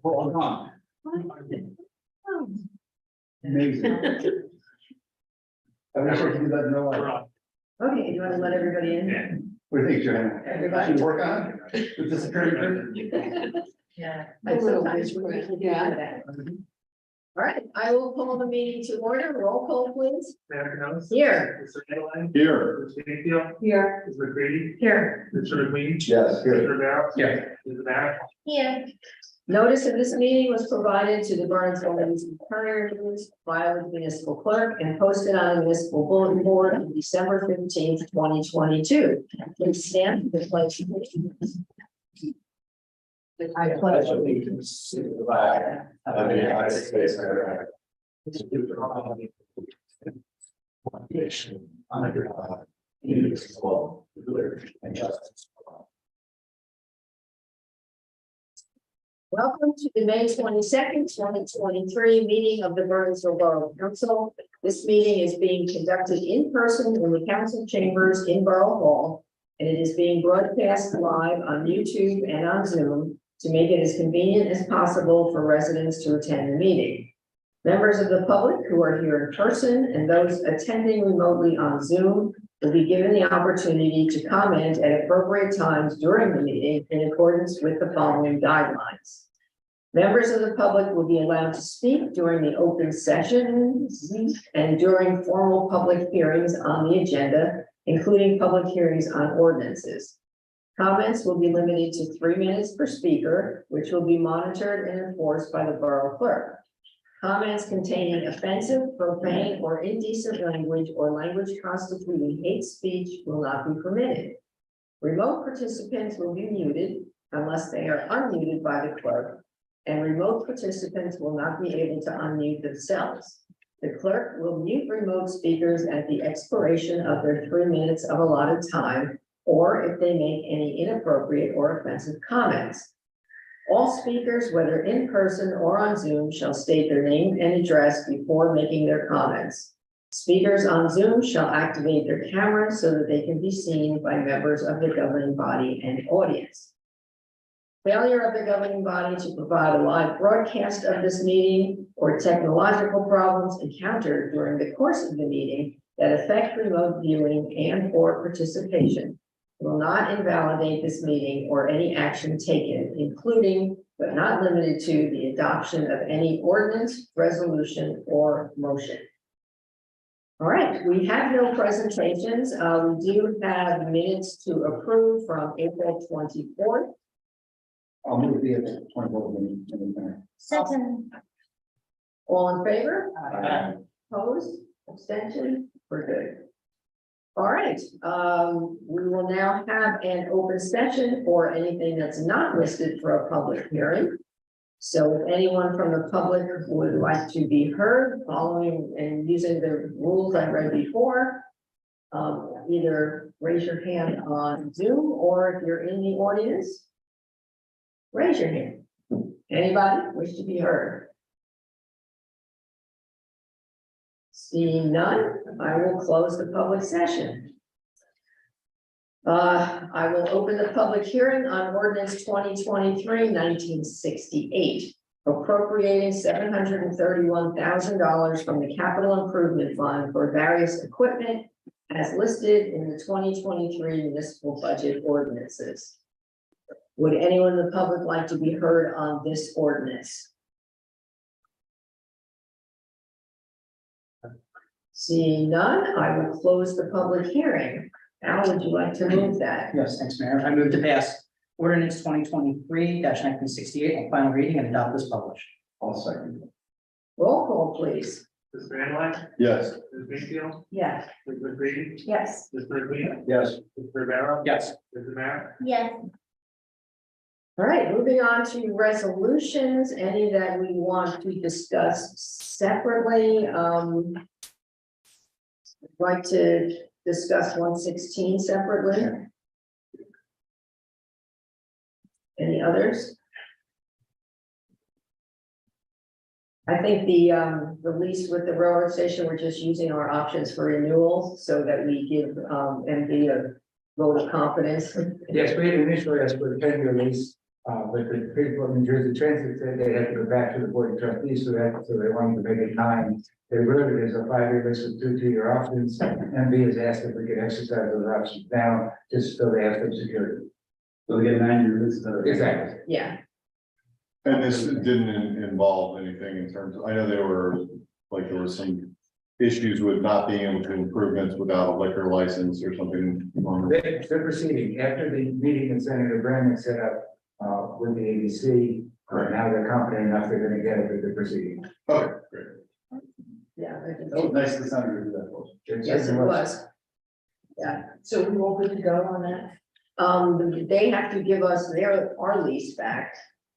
Hold on. Amazing. I wish I could do that in real life. Okay, you want to let everybody in? What do you think, Joanna? Everybody? Should work on it? With this occurring? Yeah. A little bit, Yeah. That. All right, I will call the meeting to order. Roll call, please. Mayor Knowles. Here. Mr. Medline. Here. Mr. Mayfield. Here. Mr. McCready. Here. Mr. McQueen. Yes, here. Mr. Rivera. Yeah. Mr. Matt. Here. Notice of this meeting was provided to the Bernardsville News and Courier News, filed with the municipal clerk and posted on the municipal bulletin board on December 15th, 2022. Please stand for the pledge of allegiance. I pledge allegiance to the flag of the United States of America, to the republic one nation under God, indivisible, with liberty and justice for all. Welcome to the May 22nd, 2023 meeting of the Bernardsville Borough Council. This meeting is being conducted in person in the council chambers in Borough Hall, and it is being broadcast live on YouTube and on Zoom to make it as convenient as possible for residents to attend the meeting. Members of the public who are here in person and those attending remotely on Zoom will be given the opportunity to comment at appropriate times during the meeting in accordance with the following guidelines. Members of the public will be allowed to speak during the open sessions and during formal public hearings on the agenda, including public hearings on ordinances. Comments will be limited to 3 minutes per speaker, which will be monitored and enforced by the borough clerk. Comments containing offensive, profane, or indecent language or language constituting hate speech will not be permitted. Remote participants will be muted unless they are unmuted by the clerk, and remote participants will not be able to unmute themselves. The clerk will mute remote speakers at the expiration of their 3 minutes of allotted time, or if they make any inappropriate or offensive comments. All speakers, whether in person or on Zoom, shall state their name and address before making their comments. Speakers on Zoom shall activate their cameras so that they can be seen by members of the governing body and audience. Failure of the governing body to provide a live broadcast of this meeting or technological problems encountered during the course of the meeting that affect remote viewing and or participation will not invalidate this meeting or any action taken, including but not limited to the adoption of any ordinance, resolution, or motion. All right, we have no presentations. We do have minutes to approve from April 24th. I'll move the 24 minutes. Second. All in favor? Aye. Opposed? Abstention? We're good. All right, we will now have an open session for anything that's not listed for a public hearing. So if anyone from the public would like to be heard following and using the rules I read before, either raise your hand on Zoom, or if you're in the audience, raise your hand. Anybody wish to be heard? Seeing none, I will close the public session. I will open the public hearing on ordinance 2023-1968, appropriating $731,000 from the capital improvement fund for various equipment as listed in the 2023 municipal budget ordinances. Would anyone in the public like to be heard on this ordinance? Seeing none, I will close the public hearing. Al, would you like to move that? Yes, thanks, Mayor. I move to pass ordinance 2023-1968 on final reading and adopt as published. I'll second. Roll call, please. Mr. Medline. Yes. Mr. Mayfield. Yes. Mr. McCready. Yes. Mr. McQueen. Yes. Mr. Rivera. Yes. Mr. Matt. Yes. All right, moving on to resolutions, any that we want to discuss separately. I'd like to discuss 116 separately. Any others? I think the lease with the railroad station, we're just using our options for renewal so that we give MD vote of confidence. Yes, we had initially asked for a 10-year lease, but the people in New Jersey Transit said they had to go back to the board of trustees, so they wanted to make it 9. They wrote it as a 5-year lease with 2 2-year options. MB has asked if we could exercise those options now, just so they have some security. So we get a 9-year lease. Exactly. Yeah, And this didn't involve anything in terms of, I know there were some issues with not being able to improvements without a liquor license or something. They're proceeding after the meeting that Senator Brandon set up with the ABC. Now they're confident enough they're going to get it, but they're proceeding. Okay, great. yeah. That was nice of the senator to do that for us. Yes, it was. Yeah, so we all good to go on that? They have to give us our lease back.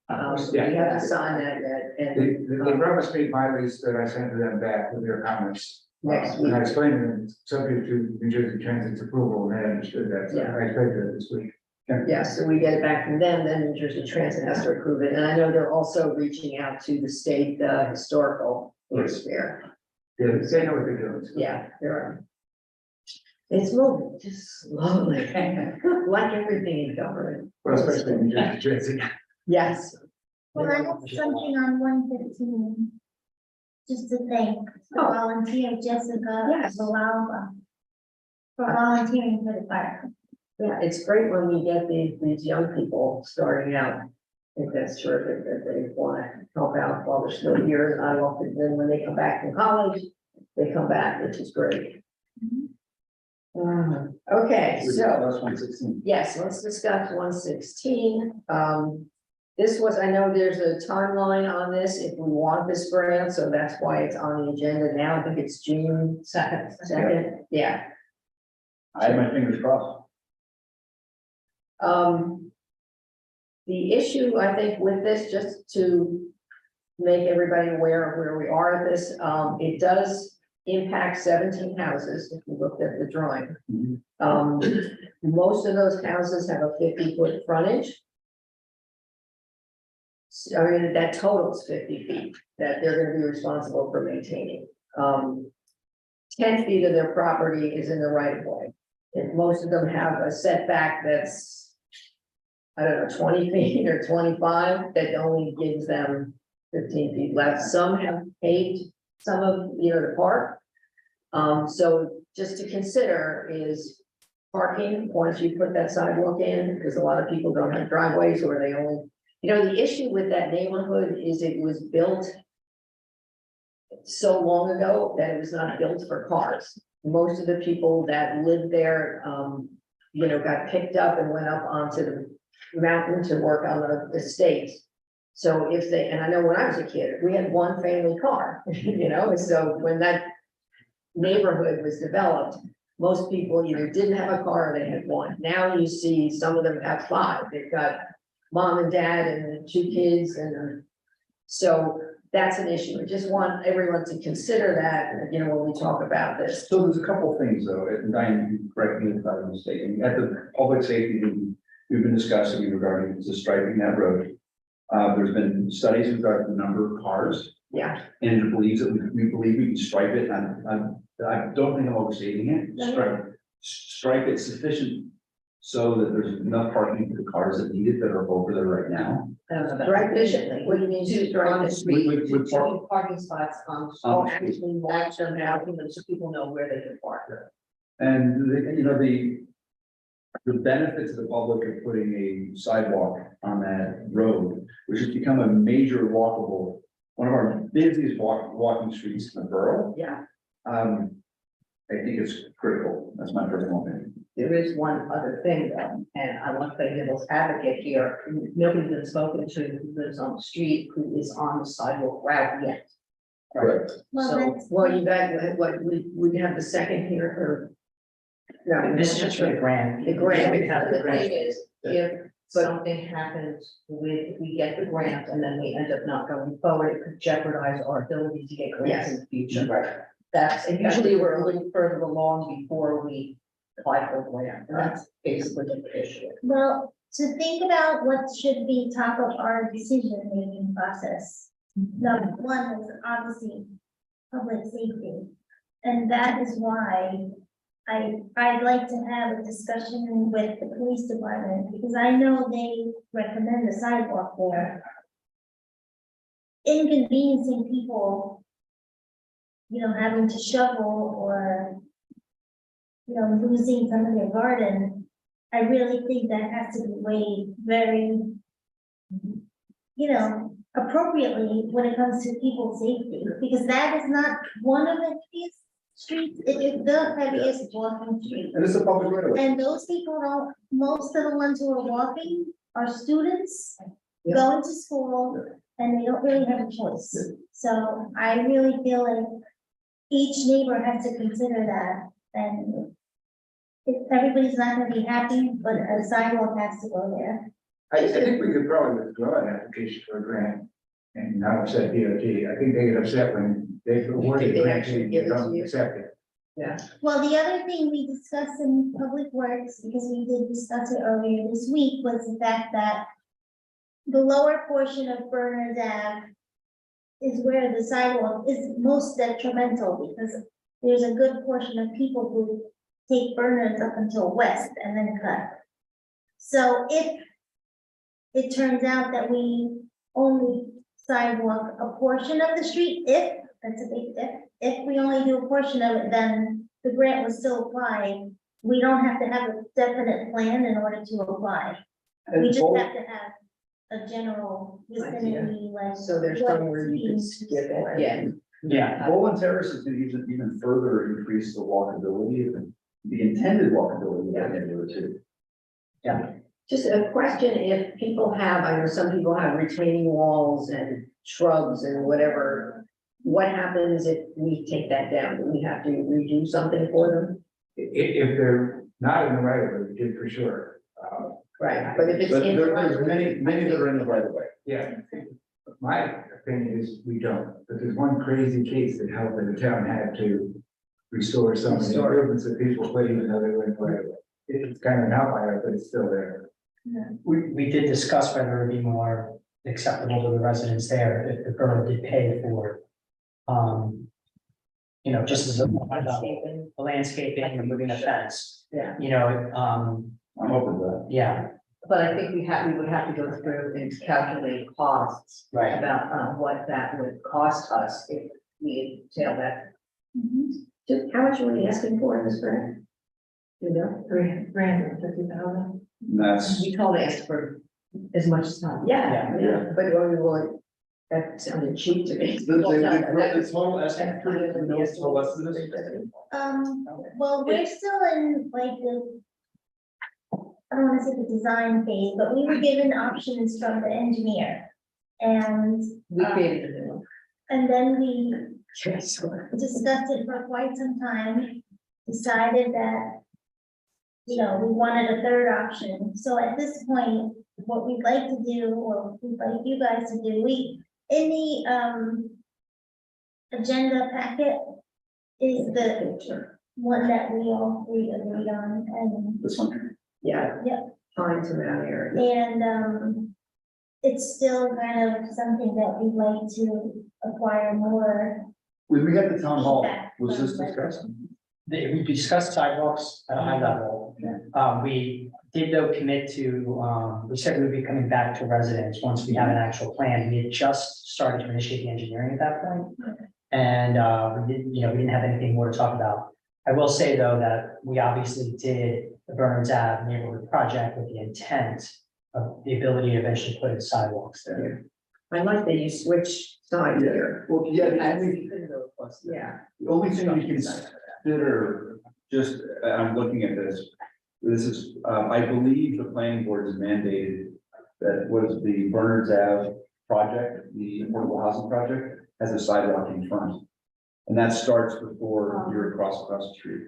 We haven't signed that yet, and They promised me my lease that I sent to them back with their comments. Next And I week. explained to them, subject to New Jersey Transit's approval, and they understood that, so Yeah. I expected it this week. yeah, so we get it back from them, then New Jersey Transit has to approve it, and I know they're also reaching out to the state historical fair. They know what they're doing. Yeah, there are. It's moving just slowly, like everything in government. Well, especially New Jersey Transit. Yes. Well, I have something on 115. Just to thank the Oh. volunteer Jessica Yes. Valava for volunteering for the fire. Yeah, it's great when we get these young people starting out. I think that's terrific that they want to help out while they're still here, and I often, then when they come back from college, they come back, which is great. Okay, so. That's 116. Yes, let's discuss 116. This was, I know there's a timeline on this if we want this grant, so that's why it's on the agenda now. I think it's June 2nd, yeah. I had my fingers crossed. The issue, I think, with this, just to make everybody aware of where we are at this, it does impact 17 houses, if you looked at the drawing. Most of those houses have a 50-foot frontage. I mean, that totals 50 feet that they're gonna be responsible for maintaining. 10 feet of their property is in the right of way. If most of them have a setback that's, I don't know, 20 feet or 25, that only gives them 15 feet left. Some have paved some of, the park. So just to consider is parking, once you put that sidewalk in, because a lot of people don't have driveways or they only, the issue with that neighborhood is it was built so long ago that it was not built for cars. Most of the people that lived there, got picked up and went up onto the mountain to work on the estate. So if they, and I know when I was a kid, we had one family car, so when that neighborhood was developed, most people either didn't have a car or they had one. Now you see some of them have 5. They've got mom and dad and 2 kids, and so that's an issue. I just want everyone to consider that, when we talk about this. So there's a couple of things though, and Diane, you can correct me if I'm mistaken. At the public safety meeting, we've been discussing regarding the striping that road. There's been studies regarding the number of cars, Yeah, and it believes that we believe we can stripe it, and I don't think I'm overstating it. Stripe it sufficient so that there's enough parking for the cars that need it that are over there right now. right efficiently. What do you mean? To on the street, With two parking spots on. Oh, actually, watch them out, so people know where they can park. And the benefit to the public of putting a sidewalk on that road, which has become a major walkable, one of our busiest walking streets in the borough. Yeah, I think it's critical. That's my personal opinion. There is one other thing though, and I want to play devil's advocate here. Nobody's been spoken to who lives on the street, who is on the sidewalk route yet. Correct. Well, So, that's, well, you got, what, we have the second here, or? No, This is just for the grant. The grant. the thing is, if something happens if we get the grant and then we end up not going forward, it could jeopardize our ability to get grants in the future. Right. And usually we're a little further along before we apply for the grant, and that's basically the issue. well, to think about what should be top of our decision-making process. Number one is obviously public safety. And that is why I'd like to have a discussion with the police department, because I know they recommend a sidewalk there. Inconveniencing people, having to shovel or, losing some of their garden, I really think that has to be weighed very, appropriately when it comes to people's safety, because that is not one of the heaviest streets, it is the heaviest walking street. And it's a public right of way. And those people don't, most of the ones who are walking are students Yeah. going to school, and they don't really have a choice. So I really feel like each neighbor has to consider that, and everybody's not gonna be happy, but a sidewalk has to go there. I think we could probably withdraw an application for a grant and not upset DOT. I think they get upset when they award think the they grant actually and give you it to don't you? accept it. Yeah. Well, the other thing we discussed in Public Works, because we did discuss it earlier this week, was the fact that the lower portion of Berners Ave is where the sidewalk is most detrimental, because there's a good portion of people who take Berners up until west and then cut. So if it turns out that we only sidewalk a portion of the street, that's a big if we only do a portion of it, then the grant will still apply. We don't have to have a definite plan in order to apply. We just have to have a general vicinity, like. So there's what somewhere you can is skip being it, used yeah. for. Yeah, Boland Terrace is gonna even further increase the walkability, and the intended walkability of that neighborhood too. Just a question, if people have, I know some people have retaining walls and shrubs and whatever, what happens if we take that down? Do we have to redo something for them? If they're not in the right of way, we did for sure. Right, but if it's But in. there's many that are in the right of way. Yeah, my opinion is we don't, but there's one crazy case that held that the town had to restore some of the Restore. improvements that people put even though they went right away. It's kind of an outlier, but it's still there. we did discuss whether it would be more acceptable to the residents there if the borough did pay for, just as a landscaping and moving the fence, Yeah, I'm open to that. yeah, but I think we would have to go through and calculate costs right. about, what that would cost us if we entail that. Just how much are we asking for in this grant? You know, $350,000. And that's, We told us for as much as possible. yeah, but are we willing, that sounded cheap to me. the total estimate for the mill's no less than this. Well, we're still in like I don't wanna say the design phase, but we were given options from the engineer. And, We created a new one. and then we discussed it for quite some time, decided that, we wanted a third option. So at this point, what we'd like to do, or we'd like you guys to do, in the, agenda packet is the one that we all three agreed on, and, This one. Yeah. Yep. Find some area. and, it's still kind of something that we'd like to acquire more. When we got the town hall, feedback was this from discussed? We discussed sidewalks at a high level. We did though commit to, we said we'd be coming back to residents once we have an actual plan. We had just started to initiate the engineering at that point. And, we didn't have anything more to talk about. I will say though that we obviously did the Bernards Ave neighborhood project with the intent of the ability to eventually put in sidewalks there. I like that you switch sides here. Well, yeah, Yeah. the only thing we consider, just, I'm looking at this. This is, I believe the planning board has mandated that was the Bernards Ave project, the affordable housing project, has a sidewalk in front. And that starts before you're across the street.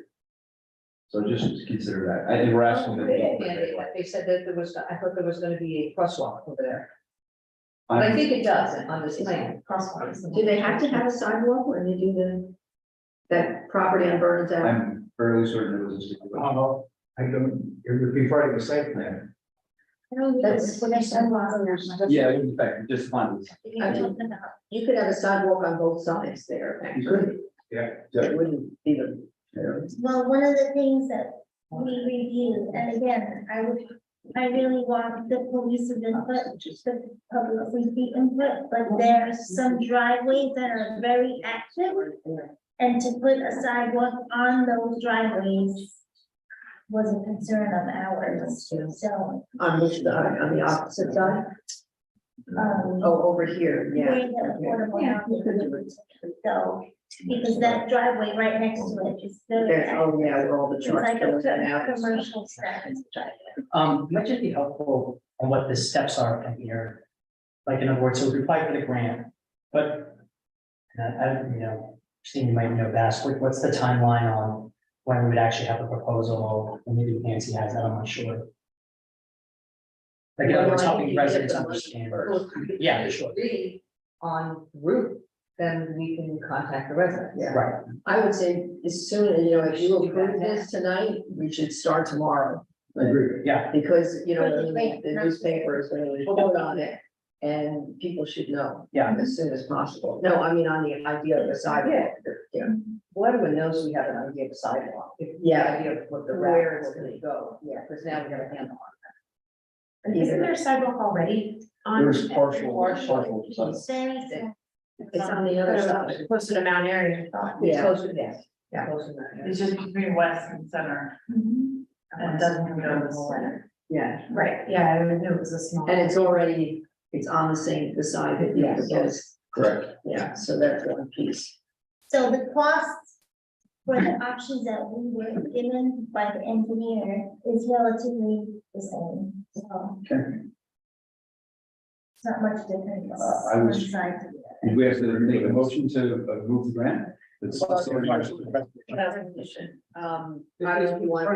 So just consider that. I think we're asking that. They said that there was, I thought there was gonna be a crosswalk over there. But I think it does on this plan. Do they have to have a sidewalk when they do that property on Bernards Ave? I'm fairly certain it was. I don't know, I don't, it would be part of the site plan. That's what I said. Yeah, in fact, just fine. You could have a sidewalk on both sides there. You could. Yeah. It wouldn't be the Well, one of the things that we reviewed, and again, I really want the police's input, just the public safety input, but there's some driveways that are very active. And to put a sidewalk on those driveways was a concern of ours, so. On which side, on the opposite side? Oh, over here, yeah. Where the affordable housing is. So, because that driveway right next to it is very There's, active. oh, yeah, where all the It's trucks like go a in and out. commercial status driveway. Might just be helpful on what the steps are from here. Like in other words, so we applied for the grant, but Christine, you might know best, what's the timeline on when we would actually have a proposal, or maybe Nancy has that, I'm not sure. Like, in other words, helping residents understand. Yeah, sure. Agree on route, then we can contact the residents. Yeah. Right, I would say as soon, if you approve this tonight, we should start tomorrow. I agree. yeah, Because, the newspaper is going to report on it, and people should know. Yeah. As soon as possible. No, I mean, on the idea of the sidewalk. Yeah. Well, everyone knows we have an idea of the sidewalk. Yeah. Idea of what the Where route it's is gonna go, yeah, because now we got a handle on Isn't there a sidewalk already? There's partial. Very simple. It's on the other side. Close to the Mount Airy. Yeah. Close to that. Yeah. Close to that. It's just between west and center, and it doesn't go to the center. Yeah, Right, yeah, I knew it was a small. and it's on the side that you propose. Correct. Yeah, so that's one piece. So the costs for the options that we were given by the engineer is relatively the same, so. Okay. It's not much difference. I was- one side to the other. Did we have to make a motion to move the grant? It's. I don't know if you want to-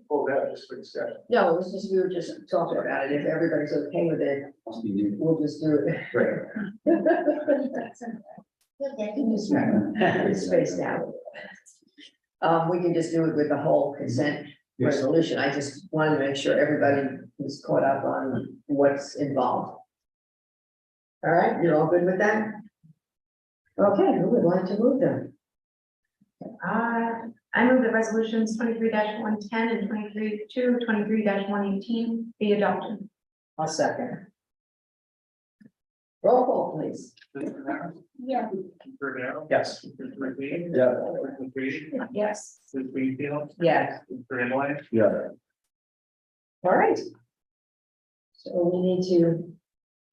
Pull that, just for discussion. No, it's just, we were just talking about it. If everybody's okay with it, Must be new. we'll just do it. Right. Okay. It's spaced out. We can just do it with the whole consent Yes. resolution. I just wanted to make sure everybody was caught up on what's involved. All right, you're all good with that? Okay, who would like to move them? I move the resolutions 23-110 and 23-118 be adopted. I'll second. Roll call, please. Yeah, Bernardo. yes. Green. Yeah. Green. Yes. Greenfield. Yes. Greenway. Yeah. All right. So we need to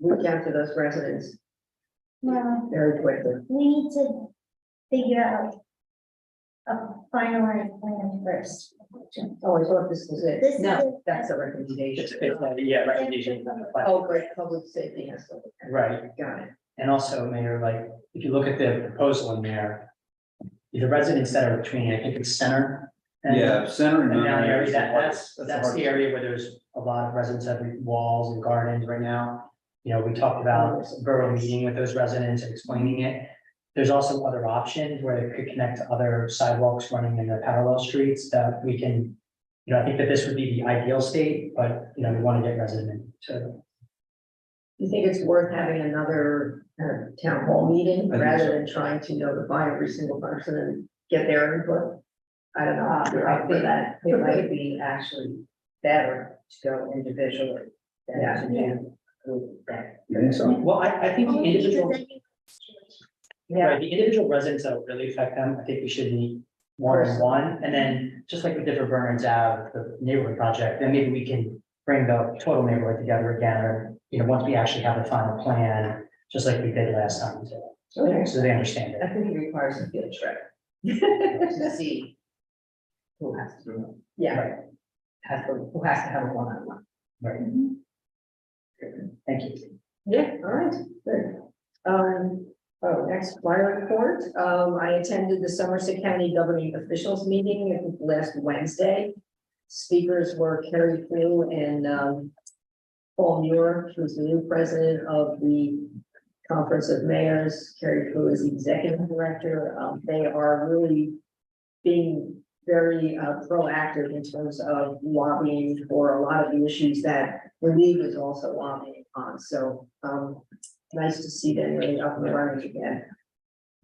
reach out to those residents now, very quickly. we need to figure out a finalized plan first. Oh, I thought this was it. This is No, it. that's a recommendation. Yeah, recommendation. Oh, great, public safety has to. Right, Got it. and also, Mayor, like, if you look at the proposal in there, the residents that are between, I think it's center. and- Center And down area, is that's the the hardest. area where there's a lot of residents have walls and gardens right now. We talked about borough meeting with those residents and explaining it. There's also other options where it could connect to other sidewalks running in the parallel streets that we can, I think that this would be the ideal state, but, we want to get resident to. You think it's worth having another town hall meeting I think rather so. than trying to notify every single person and get their input? I don't know. if you're I up for think that. it might be actually better to go individually than to do group that. You think so? Well, I think the Only because individual, then you- right, the individual residents that would really affect them, I think we should meet one-on-one, and then just like we did for Bernards Ave, the neighborhood project, then maybe we can bring the total neighborhood together again, or, once we actually have the final plan, just like we did last time. Okay. So they understand it. I think it requires a field trip to see who has to, Yeah, who has to have a one-on-one. Right. Thank you. yeah, all right, good. Next fire report. I attended the Somerset County Governing Officials Meeting I think, last Wednesday. Speakers were Kerry Crew and Paul Muir, who's the new president of the Conference of Mayors. Kerry Crew is the executive director. They are really being very proactive in terms of lobbying for a lot of the issues that Relieve is also lobbying on. So nice to see them really up and running again.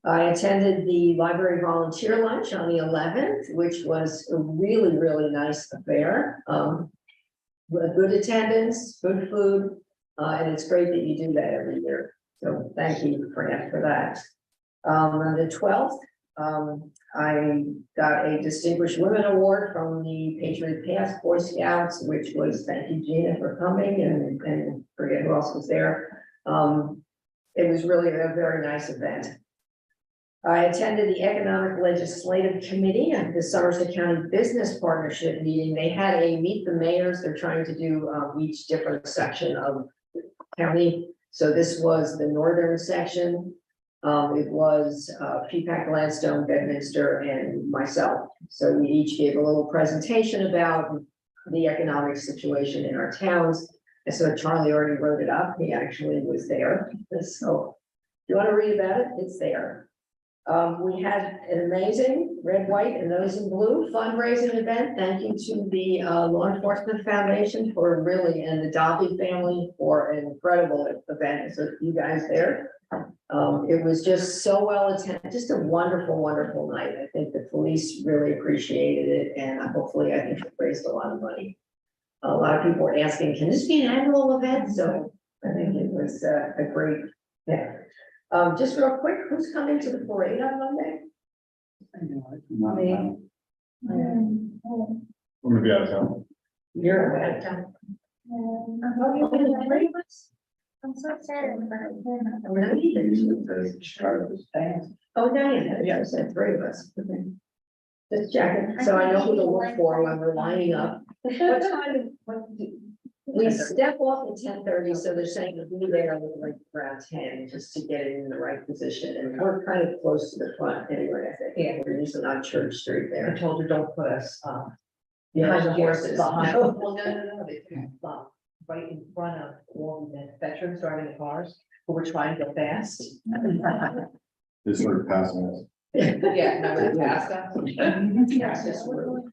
I attended the library volunteer lunch on the 11th, which was a really, really nice affair. Good attendance, good food, and it's great that you do that every year. So thank you, Fran, for that. On the 12th, I got a Distinguished Women Award from the Patriot Path Boy Scouts, which was, thank you, Gina, for coming, and forget who else was there. It was really a very nice event. I attended the Economic Legislative Committee of the Somerset County Business Partnership meeting. They had a meet the mayors. They're trying to do each different section of the county. So this was the northern section. It was Peapack, Gladstone, Bedminster, and myself. So we each gave a little presentation about the economic situation in our towns. And so Charlie already wrote it up. He actually was there. So if you want to read about it, it's there. We had an amazing red, white, and those in blue fundraising event. Thank you to the Law Enforcement Foundation for really, and the Dobby family for an incredible event. So you guys there. It was just so well attended, just a wonderful, wonderful night. I think the police really appreciated it, and hopefully I think it raised a lot of money. A lot of people were asking, can this be an annual event? So I think it was a great, yeah. Just real quick, who's coming to the parade on Monday? Me. I'm gonna be out of town. You're away. I'm so sad about it. Oh, no, yeah, I said 3 of us. Okay. Just checking, so I know who to look for when we're lining up. What time, we step off at 10:30, so they're saying to be there like around 10, just to get it in the right position, and we're kind of close to the front anyway, I think. Yeah, we're usually on Church Street I there. told her, don't put us, Behind the here, horses. behind, No. well, no, they put us, right in front of all the veterans driving the cars, who were trying to go fast. They started passing us. Yeah, remember they passed us? Yes, it's rude.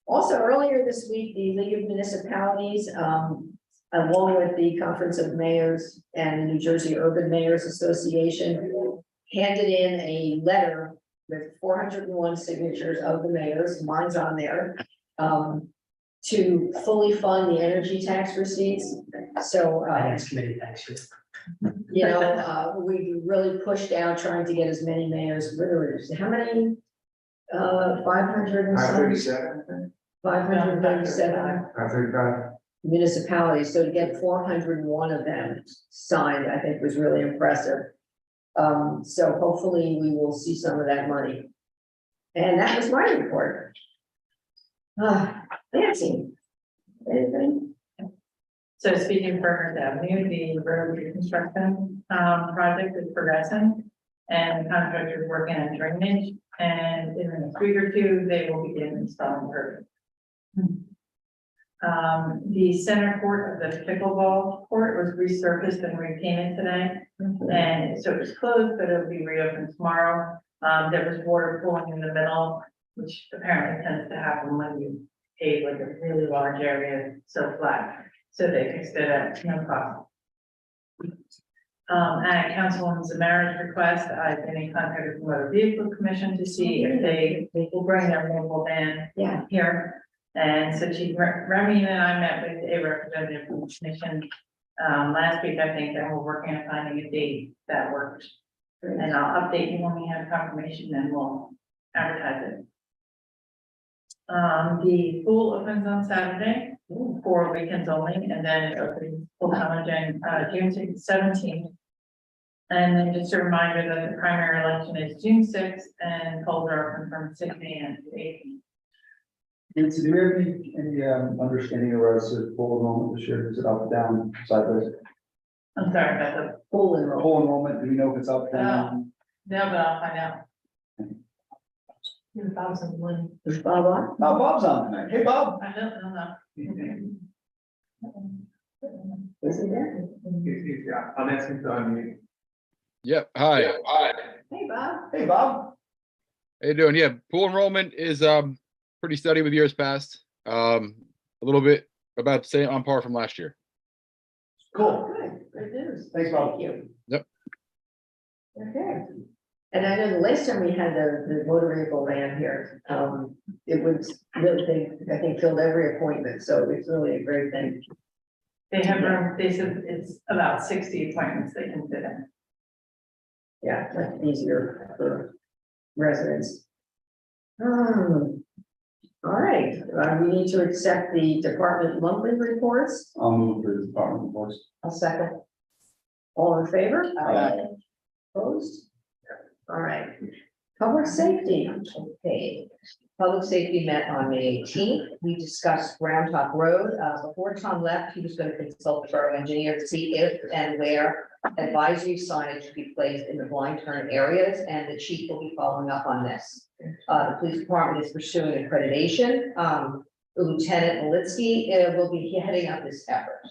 Also, earlier this week, the League of Municipalities, along with the Conference of Mayors and the New Jersey Urban Mayors Association, handed in a letter with 401 signatures of the mayors, mine's on there, to fully fund the energy tax receipts. So, Finance committee, thanks you. you know, we really pushed out trying to get as many mayors, how many? 500 and some? 537 municipalities, so to get 401 of them signed, I think was really impressive. So hopefully we will see some of that money. And that was my report. Nancy, anything? So speaking of Berners Avenue, the road reconstruction project is progressing. And the contractor is working on drainage, and in a week or two, they will begin installing curbing. The center court of the pickleball court was resurfaced and repainted today. And so it was closed, but it'll be reopened tomorrow. There was water pooling in the middle, which apparently tends to happen when you pave like a really large area so flat. So they fixed it at no cost. At Councilwoman Zamara's request, I've been in contact with the Motor Vehicle Commission to see if they will bring their mobile van here. And so Chief Remy and I met with a representative from the commission last week, I think, and we're working on finding a date that works. And I'll update you when we have confirmation, and we'll advertise it. The pool opens on Saturday for weekends only, and then it opens full time on June 17th. And then just a reminder that the primary election is June 6th, and polls are open from 6 a.m. to 8 p.m. And do you have any understanding of our full enrollment this year? Is it up, down, sideways? I'm sorry about the, Full enrollment. Full enrollment, do we know if it's up, down? no, but I'll find out. Is Bob on? Oh, Bob's on tonight. Hey, Bob. I don't know. Is he there? I'm asking to unmute. Yep. Hi. Hey, Bob. Hey, Bob. How you doing? Yeah, pool enrollment is pretty steady with years past. A little bit about the same on par from last year. Cool. Good, good news. Thanks, Bob. Thank you. Yep. Okay. And I know the last time we had the motor vehicle van here, it was really, I think filled every appointment, so it's really a great thing. They have room, they said it's about 60 appointments they can fit in. Yeah, that's easier for residents. All right, we need to accept the department monthly reports. I'll move for the department reports. I'll second. All in favor? Aye. Opposed? All right. Public safety. Okay, public safety met on May 18th. We discussed Round Top Road. Before Tom left, he was going to consult the borough engineer to see if and where advisory signage should be placed in the blind turn areas, and the chief will be following up on this. The police department is pursuing accreditation. Lieutenant Malitsky will be heading up this effort.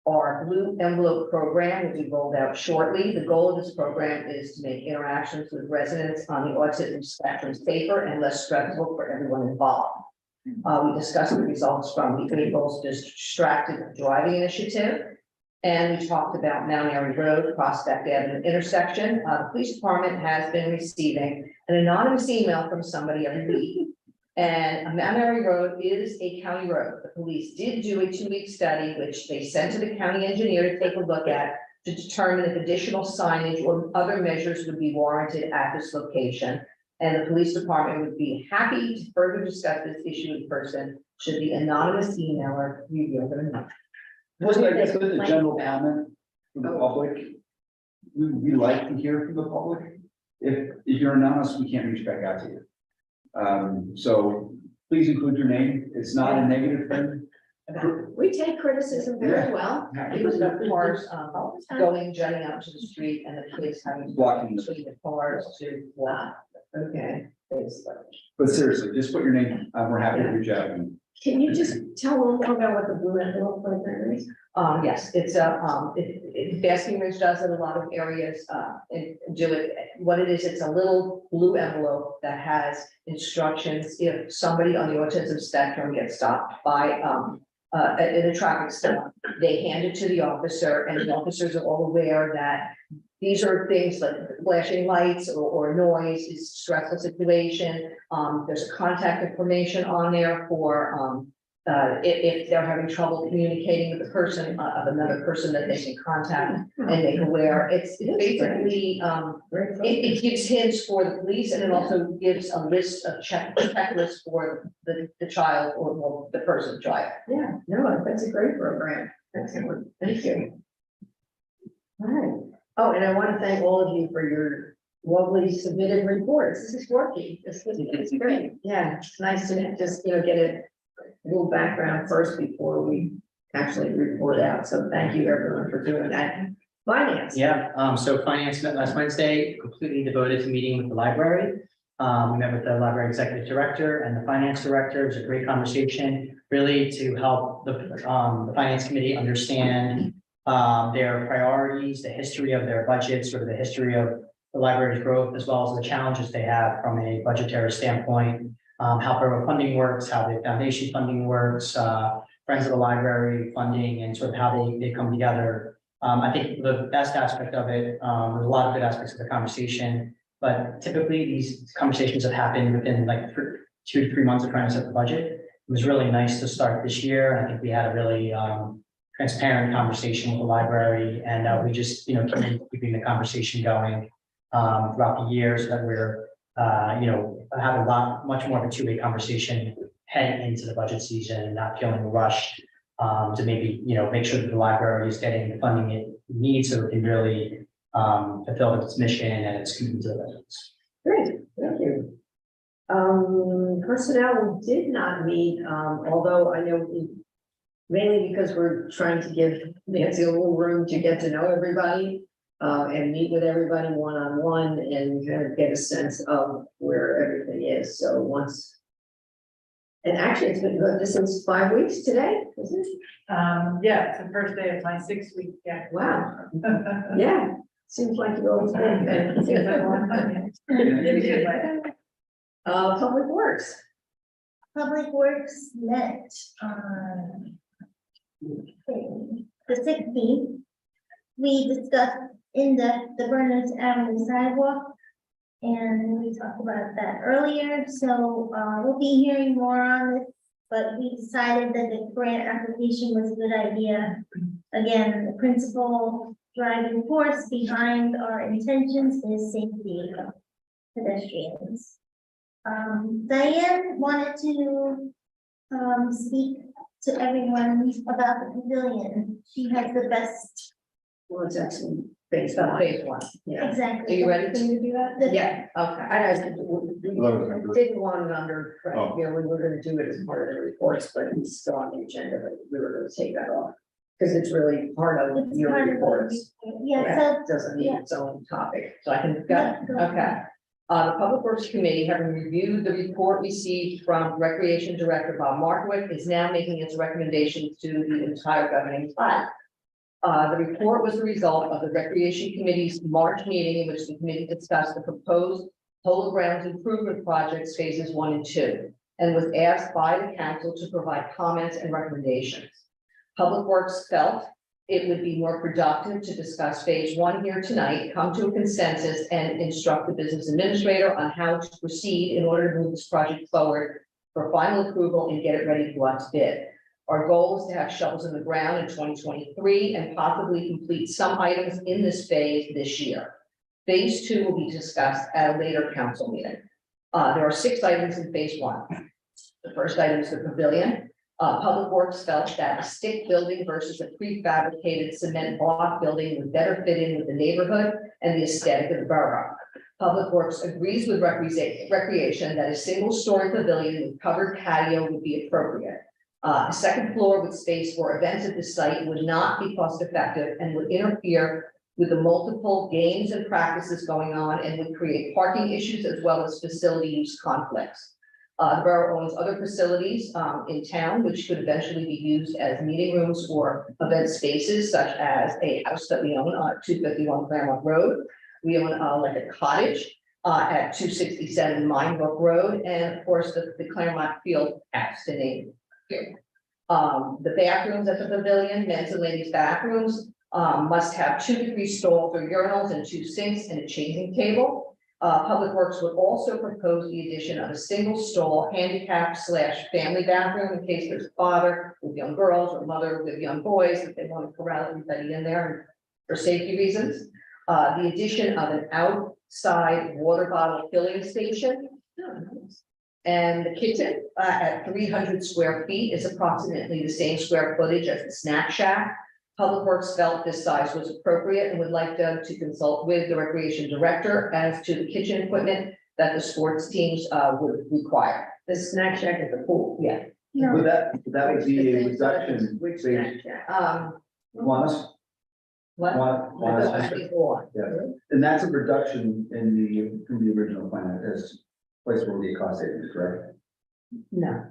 Our blue envelope program will be rolled out shortly. The goal of this program is to make interactions with residents on the autism spectrum safer and less stressful for everyone involved. We discussed the results from the April's distracted driving initiative. And we talked about Mount Airy Road, Prospect Avenue intersection. The police department has been receiving an anonymous email from somebody every week. And Mount Airy Road is a county road. The police did do a 2-week study, which they sent to the county engineer to take a look at to determine if additional signage or other measures would be warranted at this location. And the police department would be happy to further discuss this issue in person should the anonymous emailer reveal their number. Just, I guess, with the general comment from the public, we like to hear from the public. If you're anonymous, we can't reach back out to you. So please include your name. It's not a negative thing. We take criticism very well. It was the cars going, jutting out to the street and the police having to Blocking between the cars to walk. Okay. But seriously, just put your name. We're happy to reach out. And Can you just tell a little more about what the blue envelope program is? Yes, it's Basking Ridge does it, a lot of areas, and do it. What it is, it's a little blue envelope that has instructions. If somebody on the autism spectrum gets stopped by, in a traffic stop, they hand it to the officer, and the officers are all aware that these are things like flashing lights or noise is a stressful situation. There's a contact information on there for, if they're having trouble communicating with the person, of another person that they can contact and make aware. It's basically, it gives hints for the police, and it also gives a list of checklists for the child or the person child. Yeah, no, that's a great program. Excellent. Thank you. All right. Oh, and I want to thank all of you for your lovely submitted reports. This is working. It's great. Yeah, it's nice to just, get a little background first before we actually report out. So thank you everyone for doing that. Finance. Yeah, so finance met last Wednesday, completely devoted to meeting with the library. We met with the library executive director and the finance director. It was a great conversation, really to help the finance committee understand their priorities, the history of their budget, sort of the history of the library's growth, as well as the challenges they have from a budgetary standpoint, how borough funding works, how the foundation funding works, Friends of the Library funding, and sort of how they come together. I think the best aspect of it, there's a lot of good aspects of the conversation, but typically these conversations have happened within like 2 to 3 months of trying to set the budget. It was really nice to start this year. I think we had a really transparent conversation with the library, and we just, keeping the conversation going throughout the year so that we're, have much more of a two-way conversation heading into the budget season and not feeling rushed to maybe, make sure that the library is getting the funding it needs so it can really fulfill its mission and its commitment to the budgets. Great, thank you. Personnel did not meet, although I know mainly because we're trying to give Nancy a little room to get to know everybody and meet with everybody one-on-one and kind of get a sense of where everything is. So once, and actually it's been good, this is 5 weeks today, isn't it? Yeah, it's the first day of my 6-week, yeah. Wow. Yeah, seems like you've always been there. Seems like a long time. Public Works. Public Works met on the 16th. We discussed the Berners Avenue sidewalk. And we talked about that earlier, so, we'll be hearing more on this. But we decided that the grant application was a good idea. Again, the principal driving force behind our intentions is safety of pedestrians. Diane wanted to, speak to everyone about the pavilion. She has the best, Well, it's excellent. Based on Phase one. Yeah. exactly. Are you ready? Can you do that? The- Yeah, okay. I know, we didn't want it under, Oh. you know, we were gonna do it as part of the reports, but it's still on the agenda, but we were gonna take that off. Because it's really part of It's your part of the reports. Yeah, It doesn't need its own topic. So I can, Yeah, go ahead. okay. The Public Works Committee, having reviewed the report received from Recreation Director Bob Markowitz, is now making its recommendations to the entire governing body. The report was the result of the Recreation Committee's March meeting in which the committee discussed the proposed Polo Grounds Improvement Projects Phases 1 and 2, and was asked by the council to provide comments and recommendations. Public Works felt it would be more productive to discuss Phase 1 here tonight, come to a consensus, and instruct the business administrator on how to proceed in order to move this project forward for final approval and get it ready to go out to bid. Our goal is to have shovels in the ground in 2023 and possibly complete some items in this phase this year. Phase 2 will be discussed at a later council meeting. There are 6 items in Phase 1. The first item is the pavilion. Public Works felt that a stick building versus a prefabricated cement block building would better fit in with the neighborhood and the aesthetic of the borough. Public Works agrees with Recreation that a single-story pavilion with covered patio would be appropriate. A second floor with space for events at the site would not be cost-effective and would interfere with the multiple games and practices going on and would create parking issues as well as facility use conflicts. The borough owns other facilities in town, which could eventually be used as meeting rooms or event spaces, such as a house that we own on 251 Claremont Road. We own like a cottage at 267 Minebrook Road, and of course, the Claremont Field House, the name. The bathrooms at the pavilion, men's and ladies' bathrooms, must have 2 to 3 stalls or urinals and 2 sinks and a changing table. Public Works would also propose the addition of a single stall handicap/family bathroom in case there's a father with young girls or mother with young boys, if they want to corral everybody in there for safety reasons. The addition of an outside water bottle filling station. And the kitchen at 300 square feet is approximately the same square footage as the snack shack. Public Works felt this size was appropriate and would like Doug to consult with the recreation director as to the kitchen equipment that the sports teams would require. The snack shack at the pool. Yeah. No, That would be a reduction. Which Phase snack shack? one, What? one, yeah, and that's a reduction from the original plan as place where we get cost savings, correct? No,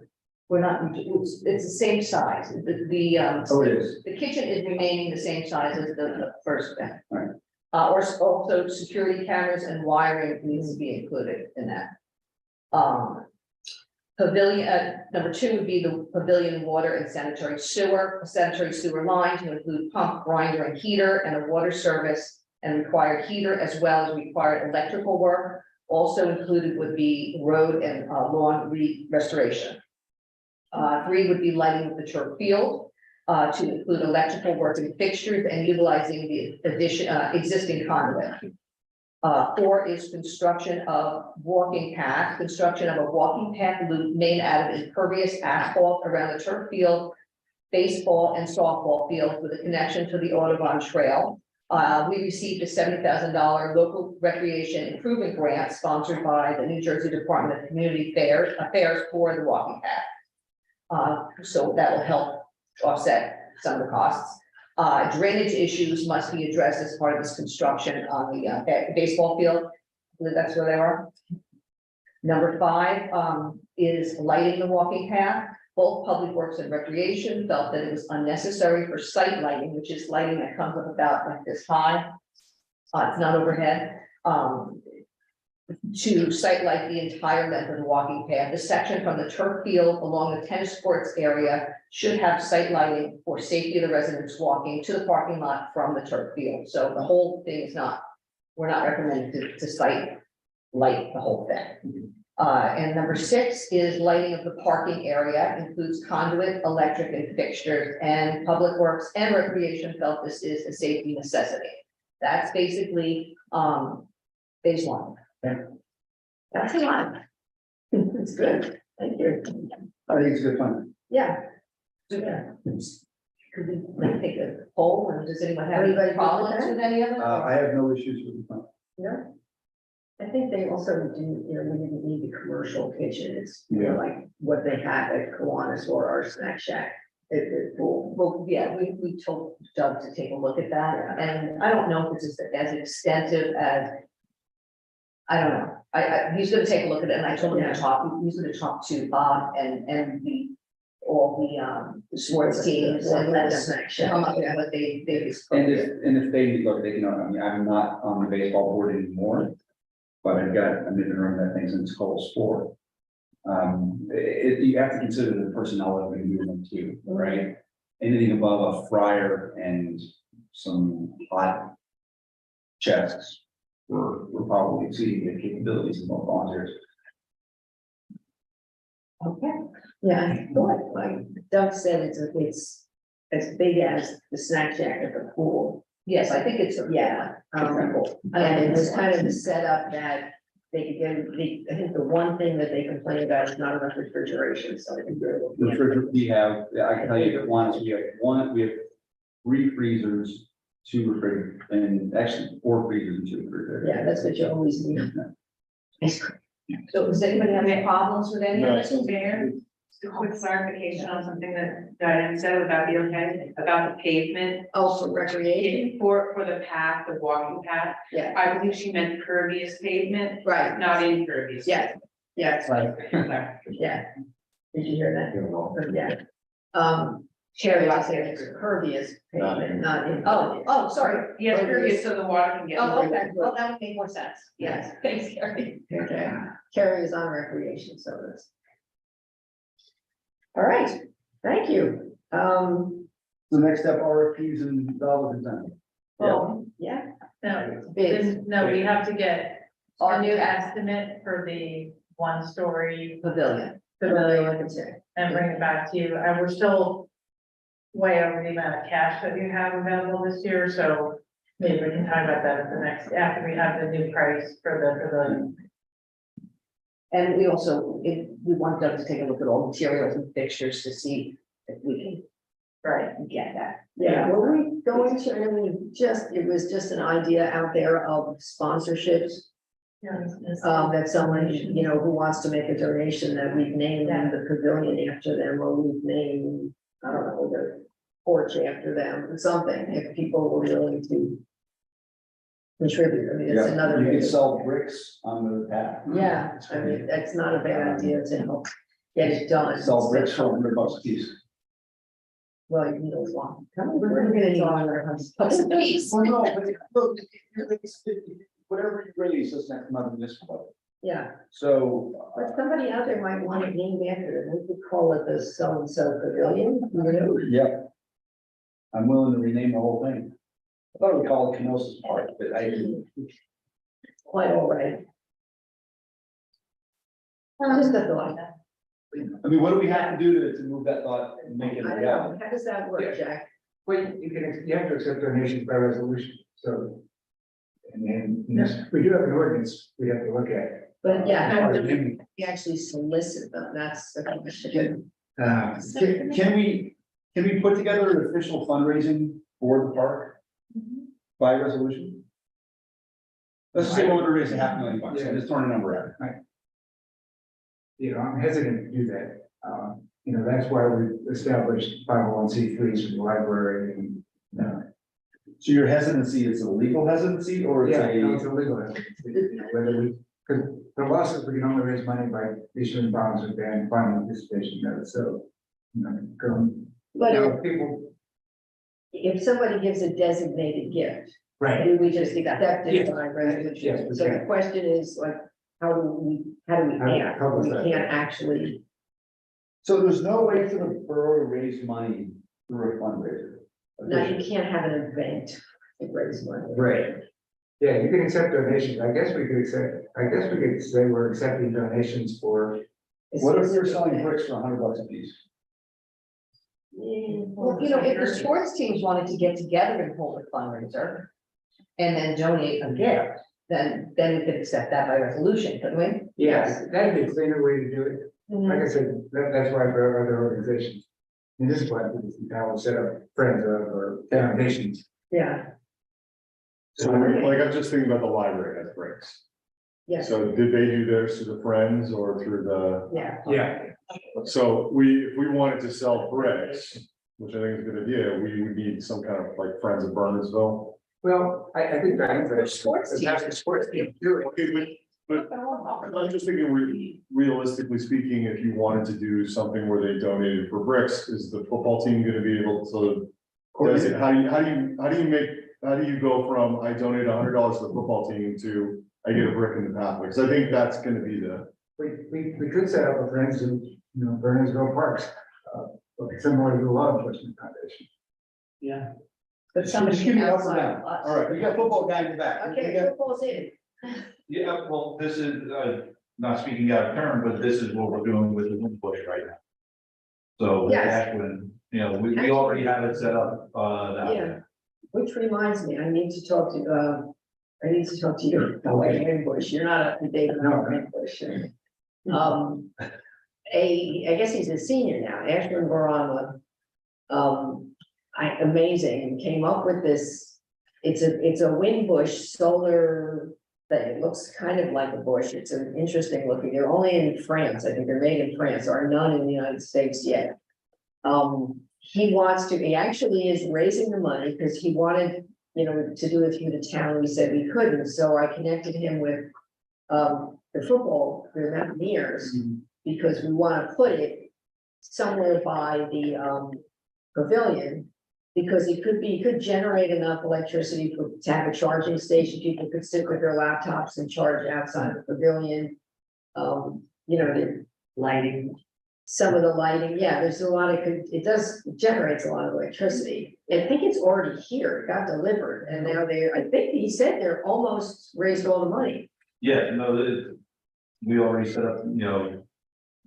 we're not, it's the same size. Oh, it is. The kitchen is remaining the same size as the first one. Right. Also security cameras and wiring needs to be included in that. Pavilion, number 2 would be the pavilion water and sanitary sewer, a sanitary sewer line to include pump, grinder, and heater, and a water service and required heater, as well as required electrical work. Also included would be road and lawn restoration. 3 would be lighting of the turf field, to include electrical work and fixtures and utilizing the existing conduit. 4 is construction of walking path, construction of a walking path loop made out of impervious asphalt around the turf field, baseball and softball fields with a connection to the Audubon Trail. We received a $70,000 local recreation improvement grant sponsored by the New Jersey Department of Community Affairs for the walking path. So that will help offset some of the costs. Drainage issues must be addressed as part of this construction on the baseball field. I believe that's where they are. Number 5 is lighting the walking path. Both Public Works and Recreation felt that it was unnecessary for site lighting, which is lighting that comes up about like this high. It's not overhead. to site like the entire length of the walking path. The section from the turf field along the tennis courts area should have site lighting for safety of the residents walking to the parking lot from the turf field. So the whole thing is not, we're not recommending to site light the whole thing. And number 6 is lighting of the parking area, includes conduit, electric and fixtures, and Public Works and Recreation felt this is a safety necessity. That's basically, phase 1. That's a lot. It's good. Thank you. I think it's a good plan. Yeah. Yeah. Could we like, take a poll, or does anyone have Everybody any good with problems that? with any of it? I have no issues with the plan. Yeah. I think they also do, you know, we didn't need the commercial kitchen, it's more like what they have at Kiwanis or our snack shack. Well, yeah, we told Doug to take a look at that, and I don't know if it's as extensive as. I don't know, he's gonna take a look at it, and I told him to talk, he's gonna talk to Bob and all the sports teams and let them come up with what they. And if they look, they can, I mean, I'm not on the baseball board anymore, but I've got a living room that thing's in total sport. You have to consider the personnel that we move them to, right? Anything above a fryer and some hot chests, we're probably exceeding the capabilities of most volunteers. Okay, yeah, I thought, like Doug said, it's as big as the snack shack at the pool. Yes, I think it's, Yeah. And it was kind of the setup that they could get, I think the one thing that they complain about is not enough refrigeration, so I think they're. The refrigerator, we have, I can tell you at once, we have 3 freezers, 2 refrigerators, and actually 4 freezers and 2 refrigerators. Yeah, that's what you always need. so does anybody have any problems with any of it? Mayor, just a quick clarification on something that Diane said, would that be okay, about the pavement? Oh, for recreation, For the path, the walking path, yeah, I believe she meant pervious pavement, right, not impervious. yeah, yeah, Right. yeah. Did you hear that? You're welcome. Yeah. Sherry, I said it's pervious pavement, not impervious. Oh, sorry. Yes, pervious, so the water can get. Oh, okay, well, that would make more sense, yes, thanks, Gary. Okay, Carrie is on recreation, so that's. All right, thank you. The next step, RFPs and dollars and cents. Oh, yeah, No, bids, no, we have to get a Our new new estimate for the 1-story pavilion. pavilion and bring it back to you. And we're still way over the amount of cash that you have available this year, so maybe we can talk about that at the next, after we have the new price for the pavilion. And we also, we want Doug to take a look at all materials and fixtures to see if we can get that. yeah, were we going to, I mean, it was just an idea out there of sponsorships. That someone, you know, who wants to make a donation, that we've named the pavilion after them, or we've named, I don't know, the porch after them, or something, if people were willing to contribute, I mean, it's another. You way can to- sell bricks on the path. Yeah, I mean, that's not a bad idea to help get it done. Sell bricks for $100 a piece. Well, you know, long. We're gonna need $100 a piece. Well, no, but look, whatever you raise, doesn't come out of the municipal budget. Yeah, So, but somebody out there might want it named after them, we could call it the so-and-so pavilion, you know? yeah. I'm willing to rename the whole thing. I thought we call it Kenosis Park, but I didn't. Quite all right. Just a thought. I mean, what do we have to do to move that thought and make it a I reality? know, how does that work, Jack? Well, you have to accept donations by resolution, so. And then, you know, we do have an ordinance we have to look at. But yeah, how do Can we actually solicit them? That's the question. Can we put together an official fundraising for the park by resolution? Let's just say we're gonna raise $500,000, I'm just throwing a number out. You know, I'm hesitant to do that. You know, that's why we established 501c3s for the library and, So your hesitancy is a legal hesitancy or it's yeah, you know, it's a? illegal. Whether we, because the law says we can only raise money by issuing bonds and ban final participation notes, so. You know, But people, if somebody gives a designated gift, right, do we just accept it by resolution? Yes, we So the can. question is, like, how do we act? We can't actually, So there's no way for the borough to raise money through a fundraiser. no, you can't have an event to raise money. Right. Yeah, you can accept donations. I guess we could say we're accepting donations for. What if they're selling bricks for $100 a piece? Well, if the sports teams wanted to get together and hold a fundraiser and then donate a gift, then we could accept that by resolution, couldn't we? Yes, that'd be a cleaner way to do it. Like I said, that's why for other organizations. And this is why I would set up friends or foundations. Yeah, So like, I'm just thinking about the library has bricks. yes, So did they do theirs through the Friends or through the, yeah. Yeah. so if we wanted to sell bricks, which I think is a good idea, we would need some kind of like Friends of Bernardsville. Well, I think that. Sports team. The sports team do it. Okay, but I'm just thinking, realistically speaking, if you wanted to do something where they donated for bricks, is the football team gonna be able to? How do you go from I donate $100 to the football team to I get a brick in the pathway? Because I think that's gonna be the. We could set up a friends in, Bernardsville Parks, similar to the law enforcement foundation. Yeah. But somebody Just give me up or outside down. of us. All right, we got football guy in the back. Okay, football's in. Yeah, well, this is, not speaking out of turn, but this is what we're doing with the wind push right now. So with Yes. Ashwin, we already have it set up, that way. Yeah, which reminds me, I need to talk to you about Bush. You're not up to date on Bush. I guess he's a senior now, Ashwin Barama. Amazing, came up with this, it's a wind bush solar thing. It looks kind of like a bush. It's an interesting looking, they're only in France, I think they're made in France, there are none in the United States yet. He actually is raising the money because he wanted, to do it through the town. We said we couldn't, so I connected him with the Mountaineers, because we want to put it somewhere by the pavilion, because it could generate enough electricity to have a charging station. People could sit with their laptops and charge outside the pavilion. The lighting, some of the lighting, yeah, there's a lot of, it generates a lot of electricity. I think it's already here, it got delivered, and now I think he said they're almost raised all the money. Yeah, we already set up,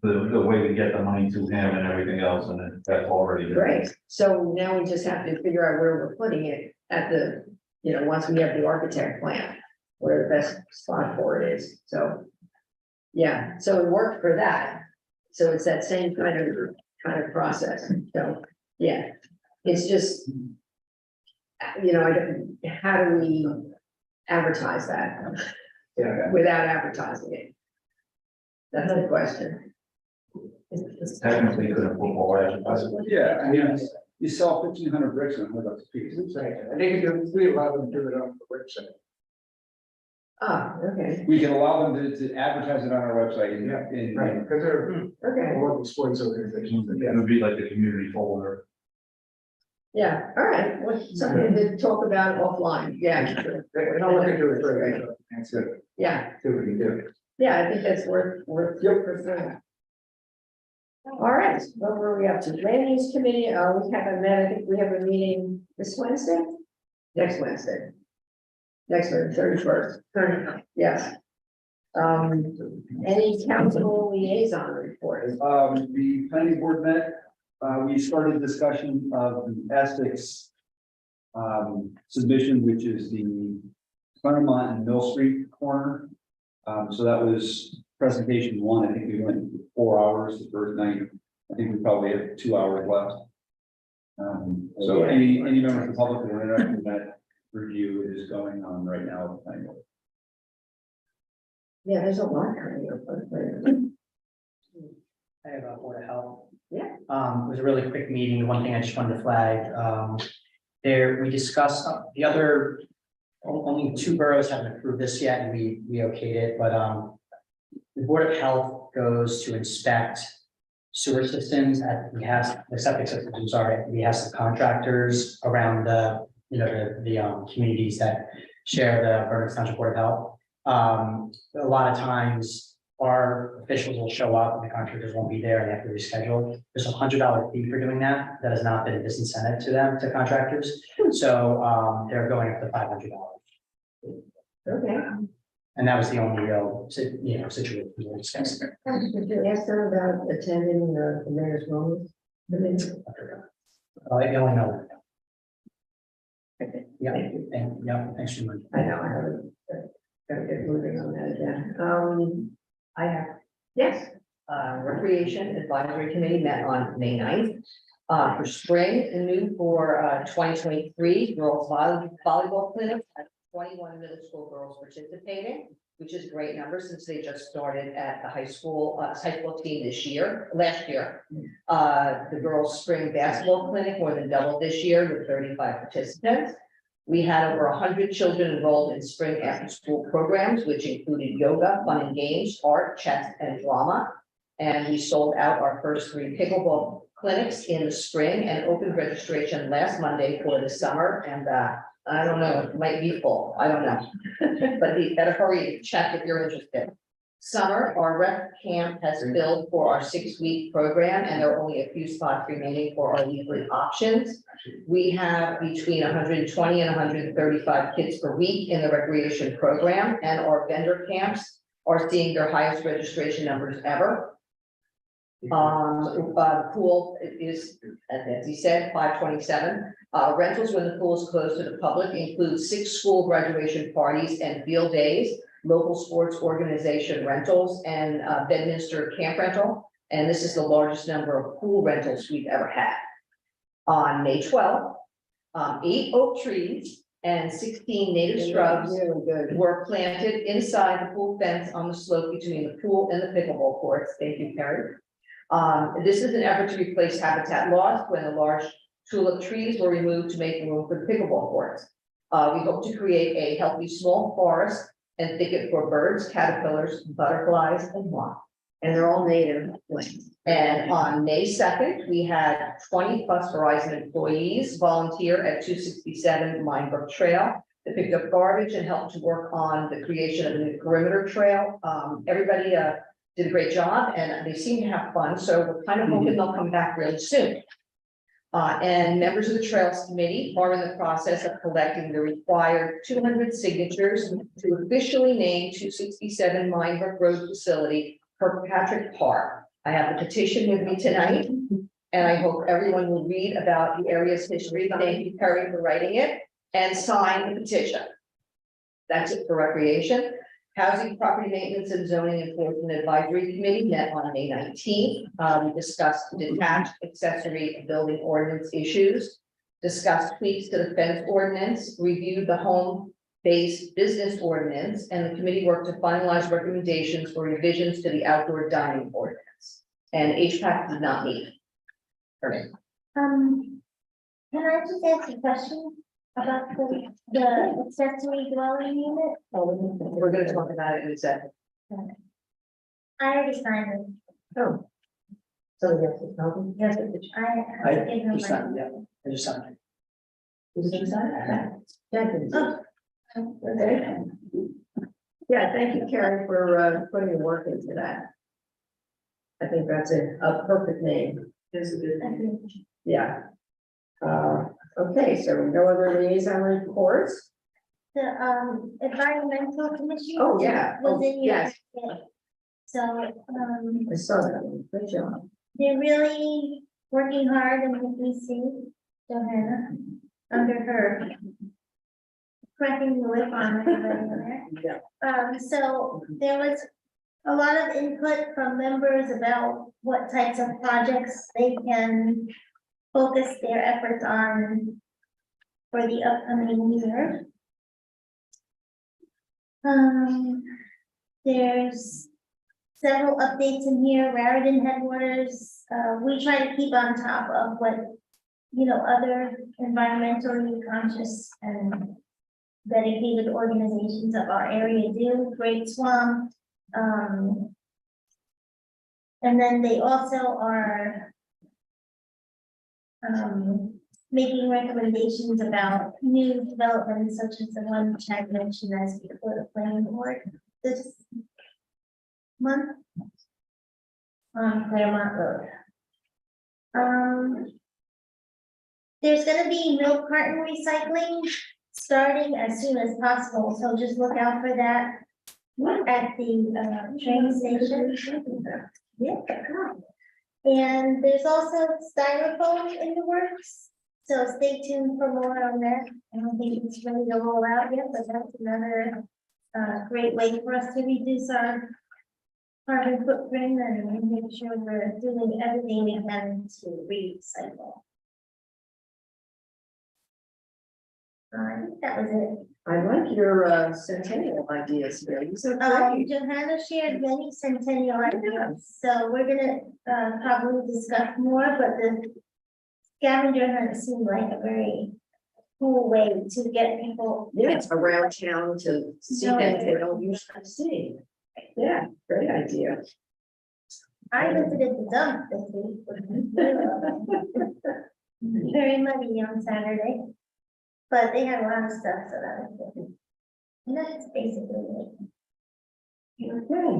the way we get the money to him and everything else, and that's already. Great, so now we just have to figure out where we're putting it at the, once we have the architect plan, where the best spot for it is, so. Yeah, so it worked for that, so it's that same kind of process, so, yeah, it's just. How do we advertise that? Yeah. Without advertising it? That's the question. Technically, could have football advertising. Yeah, I mean, you sell 1,500 bricks and $100 a piece. I think we allow them to do it on the website. Okay, We can allow them to advertise it on our website Right, because they're okay, local sports organizations. It would be like the community folder. yeah, all right, well, something to talk about offline, yeah. And I'll look into it further. That's it. Yeah, See what we can do. yeah, I think that's worth pursuing. All right, what were we up to? Land use committee, we haven't met, I think we have a meeting this Wednesday? Next Wednesday. Next one, 31st, yes. Any council liaison reports? The planning board met, we started discussion of the Essex submission, which is the Claremont and Mill Street corner. So that was presentation one. I think we went 4 hours the first night. I think we probably have 2 hours left. So any members of the public that are interested in that review is going on right now. Yeah, there's a lot coming up. I have a Board of Health. Yeah. It was a really quick meeting. One thing I just wanted to flag, we discussed only 2 boroughs haven't approved this yet, and we okayed it, but, the Board of Health goes to inspect sewer systems the septic systems, I'm sorry, at the behest of contractors around the communities that share the Bernardsville Township Board of Health. A lot of times our officials will show up and the contractors won't be there and they have to reschedule. There's $100 fee for doing that. That has not been a disincentive to them, to contractors. So, they're going up to $500. Okay. And that was the only real, situation we were discussing. Did you ask them about attending the mayor's moments? I only know. Yeah, thanks for much. I know, I haven't, gotta get moving on that again. I have, Yes, Recreation Advisory Committee met on May 9th. For spring, and new for 2023, girls volleyball clinic, 21 middle school girls participating, which is a great number since they just started at the high school team last year. The girls spring basketball clinic more than doubled this year with 35 participants. We had over 100 children enrolled in spring after-school programs, which included yoga, fun and games, art, chess, and drama. And we sold out our first 3 pickleball clinics in the spring and opened registration last Monday for the summer. And I don't know, it might be full, I don't know. But you better hurry to check if you're interested. Summer, our rec camp has filled for our 6-week program, and there are only a few spots remaining for our weekly options. We have between 120 and 135 kids per week in the recreation program, and our vendor camps are seeing their highest registration numbers ever. The pool is, as he said, 527. Rentals when the pool is closed to the public include 6 school graduation parties and field days, local sports organization rentals, and Bedminster camp rental. And this is the largest number of pool rentals we've ever had. On May 12th, 8 oak trees and 16 native shrubs really good. were planted inside the pool fence on the slope between the pool and the pickleball courts. Thank you, Perry. This is an effort to replace habitat lost when the large tulip trees were removed to make room for the pickleball courts. We hope to create a healthy small forest and thicket for birds, caterpillars, butterflies, and moths. And they're all native plants. And on May 2nd, we had 20 plus Verizon employees volunteer at 267 Mine Brook Trail. They picked up garbage and helped to work on the creation of a new perimeter trail. Everybody did a great job and they seem to have fun. So we're kind of hoping they'll come back really soon. And members of the Trails Committee are in the process of collecting the required 200 signatures to officially name 267 Mine Brook Road facility Kirkpatrick Park. I have the petition with me tonight, and I hope everyone will read about the area's history. Thank you, Perry, for writing it, and sign the petition. That's it for recreation. Housing, Property Maintenance, and Zoning Enforcement Advisory Committee met on May 19th. We discussed detached accessory building ordinance issues, discussed tweaks to the fence ordinance, reviewed the home-based business ordinance, and the committee worked to finalize recommendations for revisions to the outdoor dining ordinance. And HPAC did not meet. Can I just ask a question about the accessory dwelling unit? We're going to talk about it in a second. I already signed it. Oh. So yes, it's not. Yes, I gave I him just my. signed, yeah, I just signed it. Is it inside? Jenkins. Oh. Okay. Yeah, thank you, Karen, for putting the work into that. I think that's a perfect name. Yeah. Okay, so no other liaison reports? The environmental commission. Oh, yeah. Was in your. Yes. packet. So, I saw that one. Good job. they're really working hard in the DC, Johanna, under her. Cracking the whip on everybody in there. Yeah. So there was a lot of input from members about what types of projects they can focus their efforts on for the upcoming year. There's several updates in here, Raritan headwaters. We try to keep on top of what, other environmentally conscious and dedicated organizations of our area do, Great Swamp. And then they also are making recommendations about new developments such as the one which I mentioned as before the planning board this month on Claremont Road. There's gonna be milk carton recycling starting as soon as possible, so just look out for that at the train station. Yeah. And there's also styrofoam in the works, so stay tuned for more on that. I don't think it's ready to roll out yet, but that's another great way for us to reduce our carbon footprint and make sure we're doing everything we can to recycle. I think that was it. I like your centennial ideas here. These are great. Johanna shared many centennial ideas, so we're gonna probably discuss more, but the scavenger hunt seemed like a very cool way to get people. Yes, around town to see things they don't usually see. Yeah, great idea. I visited the dump this week. Very muddy on Saturday, but they had a lot of stuff, so that was good. And that's basically it. Okay.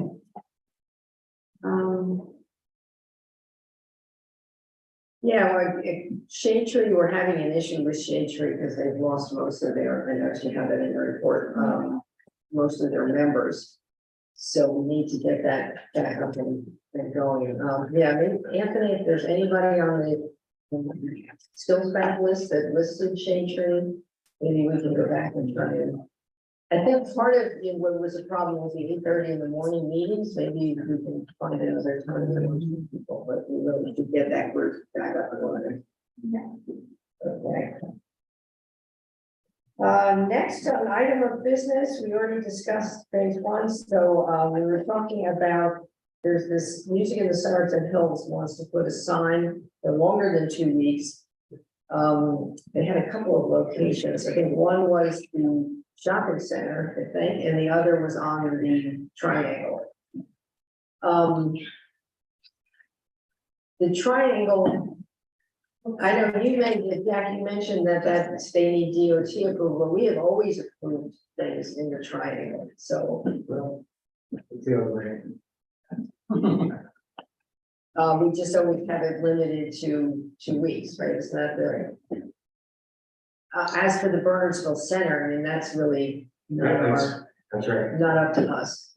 Yeah, well, Shade Tree, we're having an issue with Shade Tree because they've lost most of their, and actually have that in the report, most of their members. So we need to get that back up and going. Yeah, maybe Anthony, if there's anybody on the skills back list that listed Shade Tree, maybe we can go back and try to. I think part of what was a problem was the 8:30 in the morning meetings. Maybe we can find another time for people, but we really should get that group back up and running. Okay. Next, an item of business, we already discussed phase one, so we were talking about, there's this Music in the Somerset Hills wants to put a sign for longer than 2 weeks. They had a couple of locations. I think one was the shopping center, I think, and the other was on the Triangle. The Triangle, I know you made, Jack, you mentioned that they need DOT approval. We have always approved things in the Triangle, so. We just always have it limited to 2 weeks, right? It's not the. As for the Bernardsville Center, I mean, that's really not That's right. not up to us.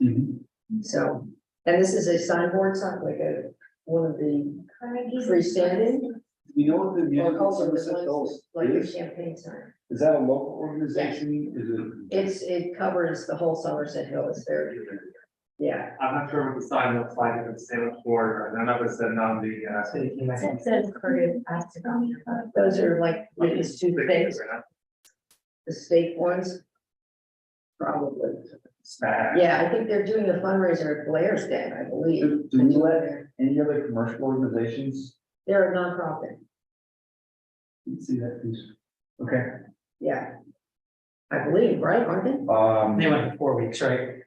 So, and this is a signboard, sign, like one of the freestanding. You know what the music Or also the Somerset ones Hills like a is? champagne sign. Is that a local organization? Is it? It covers the whole Somerset Hills there. Yeah. I'm not sure what the sign looks like, if it's same for, I know it's said on the, It says Curtis those are like these two things, the state ones. Probably. Yeah, I think they're doing a fundraiser at Blair's Den, I believe. Do you let any other commercial organizations They're a nonprofit, see that piece? Okay. yeah. I believe, right, aren't they? They went for 4 weeks, right?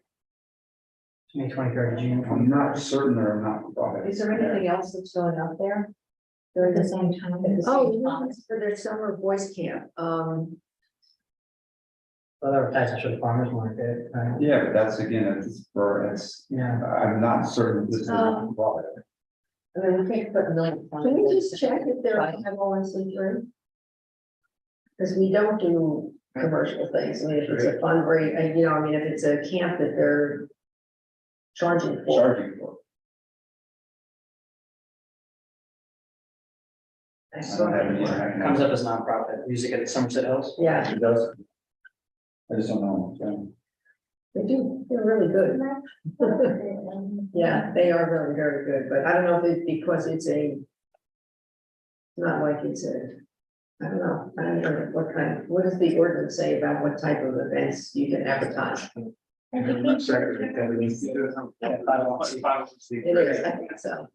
May 23rd of June. I'm not certain they're not. Is there anything else that's going out there? During the same time. Oh, for their summer voice camp, Well, advertising for the farmers market. Yeah, but that's again, it's, Yeah. I'm not certain this is. Um, I mean, we can't put a million. can we just check if they're 501c3? Because we don't do commercial things, I mean, if it's a fundraiser, you know, I mean, if it's a camp that they're charging for. Charging for. I I saw don't have any. that. Comes up as nonprofit, music at Somerset Hills. Yeah, It does. I just don't know. So, they do, they're really good. Yeah, they are very, very good, but I don't know if it's because it's not like it's I don't know what does the ordinance say about what type of events you can advertise? I'm not certain if that means- It is, I think so.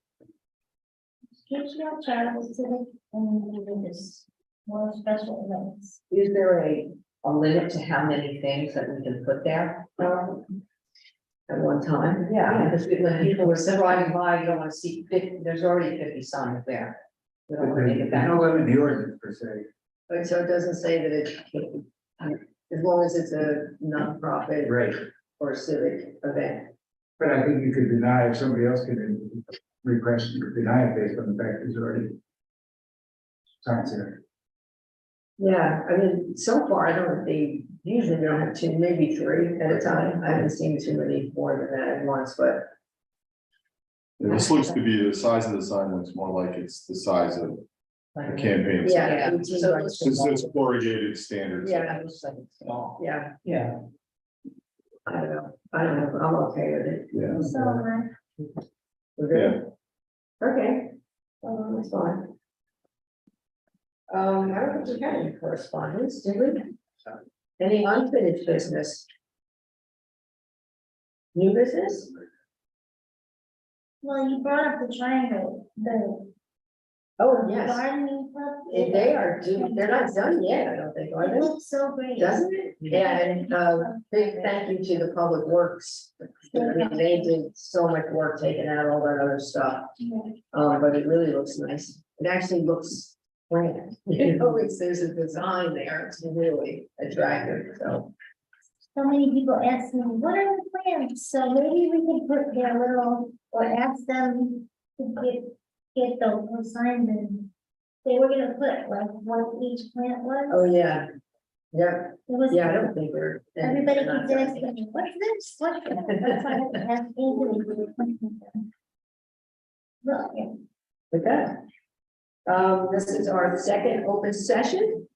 Occasional travel civic and this more special events. Is there a limit to how many things that we can put there? At one time? Yeah, because when people were driving by, you don't want to see 50, there's already 50 signs there. We don't want to make it There's that. no limit in the ordinance per se. But so it doesn't say that it, as long as it's a nonprofit Right, or civic event. but I think you could deny if somebody else can request, you could deny it based on the fact there's already signs there. Yeah, I mean, so far, I don't, they usually don't have two, maybe three at a time. I haven't seen too many more than that at once, but This looks to be the size of the sign looks more like it's the size of the campaign. sign. yeah. Yeah. 18 So by it's- Since it's corrugated standards. Yeah. It looks like it's small. Yeah, Yeah, I don't know. I'm okay with it. Yeah. So, We're good? Okay. That's fine. I don't think we had any correspondence, did we? Any unfinished business? New business? well, you brought up the triangle, the Oh, yes. gardening club. If they are due, they're not done yet, I don't think, are It they? looks so great. Doesn't it? Yeah, and big thank you to the Public Works. I mean, they did so much work taking out all that other stuff, Yeah. but it really looks nice. It actually looks grand. You know, there's a design there, it's really attractive, so. So many people ask me, what are the plans? So maybe we can put their little, or ask them to get those signs in. They were gonna put like what each plant was. Oh, yeah. Yeah, It was. yeah, I don't think we're. Everybody they're not keeps done asking yet. me, what's this? What's that? That's why I have to ask Anthony for the question. Look, yeah. With that. This is our second open session.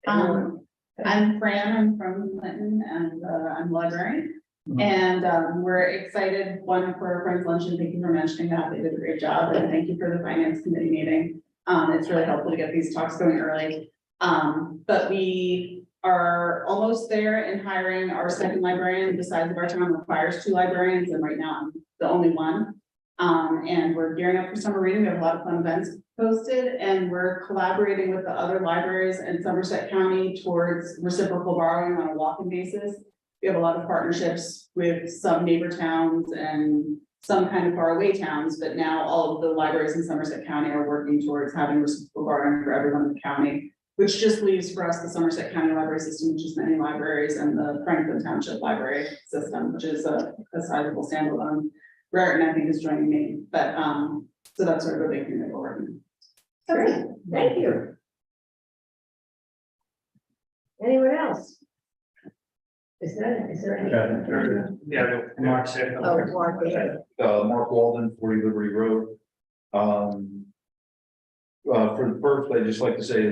I'm Fran, I'm from Clinton, and I'm a librarian. And we're excited, one, for our Friends Luncheon, thank you for mentioning that, they did a great job, and thank you for the finance committee meeting. It's really helpful to get these talks going early. But we are almost there in hiring our second librarian. The size of our town requires 2 librarians, and right now I'm the only one. And we're gearing up for summer reading, we have a lot of fun events posted, and we're collaborating with the other libraries in Somerset County towards reciprocal borrowing on a walking basis. We have a lot of partnerships with some neighbor towns and some kind of faraway towns, but now all of the libraries in Somerset County are working towards having reciprocal borrowing for everyone in the county, which just leaves for us the Somerset County Library System, which is many libraries, and the Franklin Township Library System, which is a sizable standalone. Raritan, I think, is joining me, but, so that's sort of a big thing that we're working on. Great, thank you. Anyone else? Is there any? Yeah, Mark said. Oh, Mark, yeah. Mark Walden, 40 Liberty Road. For the first, I'd just like to say,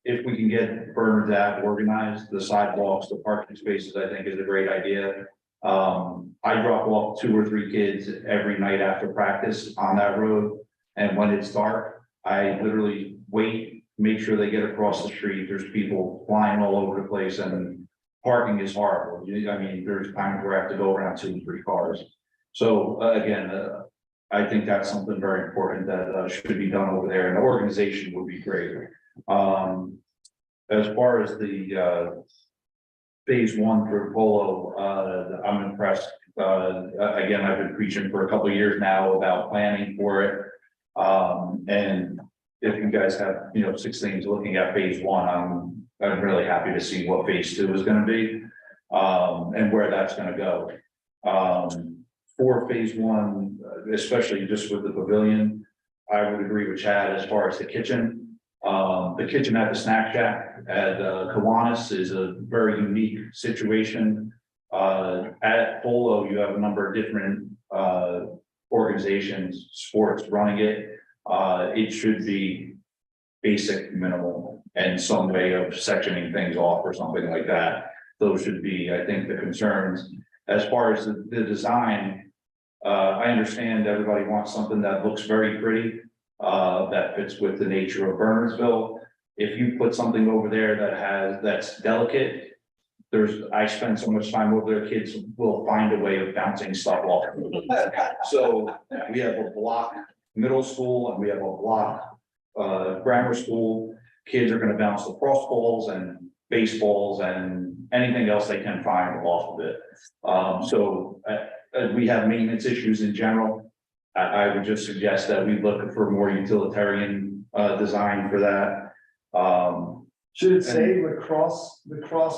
if we can get Bernard's Ave organized, the sidewalks, the parking spaces, I think is a great idea. I drop off 2 or 3 kids every night after practice on that road. And when it's dark, I literally wait, make sure they get across the street. There's people flying all over the place, and parking is horrible. I mean, there's times where I have to go around 2 or 3 cars. So again, I think that's something very important that should be done over there, and the organization would be great. As far as the phase 1 for Polo, I'm impressed. Again, I've been preaching for a couple of years now about planning for it. And if you guys have, 6 things looking at phase 1, I'm really happy to see what phase 2 is gonna be, and where that's gonna go. For phase 1, especially just with the pavilion, I would agree with Chad as far as the kitchen. The kitchen at the snack shack at Kiwanis is a very unique situation. At Polo, you have a number of different organizations, sports running it. It should be basic, minimal, and some way of sectioning things off or something like that. Those should be, I think, the concerns. As far as the design, I understand everybody wants something that looks very pretty, that fits with the nature of Bernardsville. If you put something over there that's delicate, I spend so much time over there, kids will find a way of bouncing stuff off. So we have a block middle school and we have a block grammar school. Kids are gonna bounce lacrosse balls and baseballs and anything else they can find off of it. So we have maintenance issues in general. I would just suggest that we look for more utilitarian designed for that. Should it say lacrosse